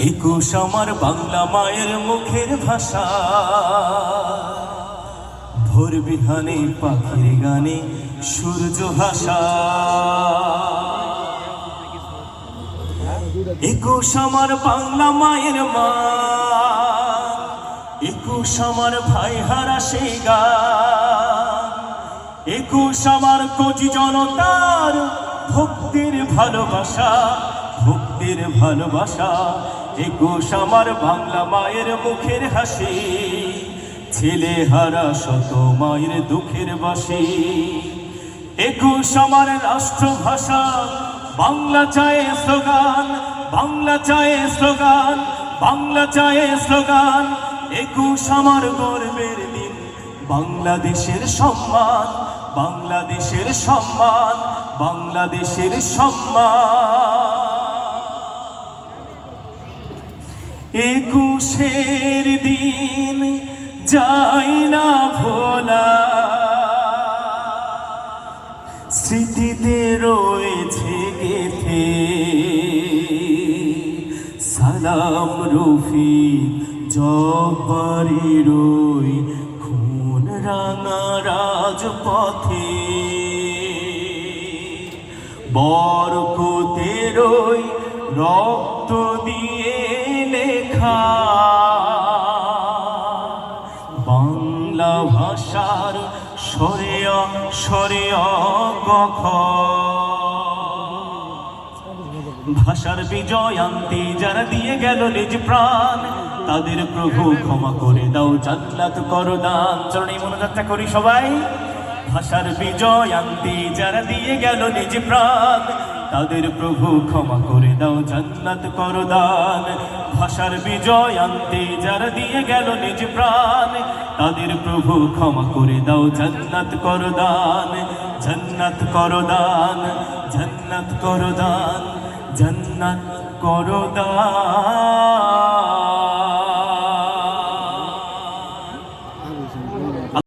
একুশ আমার বাংলা মায়ের মুখের ভাষা, ভোর বিহানে পাখির গানে সূর্য ভাষা। একুশ আমার বাংলা মায়ের মা, একুশ আমার ভাই হারা সেই গান, একুশ আমার কোটি জনতার ভক্তির ভালোবাসা, ভক্তির ভালোবাসা। একুশ আমার বাংলা মায়ের মুখের হাসি, ছেলে হারা শত মায়ের দুঃখের বাসি। একুশ আমার রাষ্ট্রভাষা, বাংলা চায় স্লোগান, বাংলা চায় স্লোগান, বাংলা চায় স্লোগান। একুশ আমার গর্বের দিন, বাংলাদেশের সম্মান, বাংলাদেশের সম্মান, বাংলাদেশের সম্মান। একুশের দিন যাই না ভোলা, স্মৃতিতে রয়েছে গেথে। সালাম রফিক জব্বারের ওই খুন রাঙা রাজপথে, বরকতের ওই রক্ত দিয়ে লেখা বাংলা ভাষার স্বরে স্বরে গখ। ভাষার বিজয় আনতে যারা দিয়ে গেল নিজ প্রাণ, তাদের প্রভু ক্ষমা করে দাও, জান্নাত করো দান। চরণে মনোযাত্রা করি সবাই। ভাষার বিজয় আনতে যারা দিয়ে গেল নিজ প্রাণ, তাদের প্রভু ক্ষমা করে দাও, জান্নাত করো দান। ভাষার বিজয় আনতে যারা দিয়ে গেল নিজ প্রাণ, তাদের প্রভু ক্ষমা করে দাও, জান্নাত করো দান, জান্নাত করো দান, জান্নাত করো দান, জান্নাত করো দান।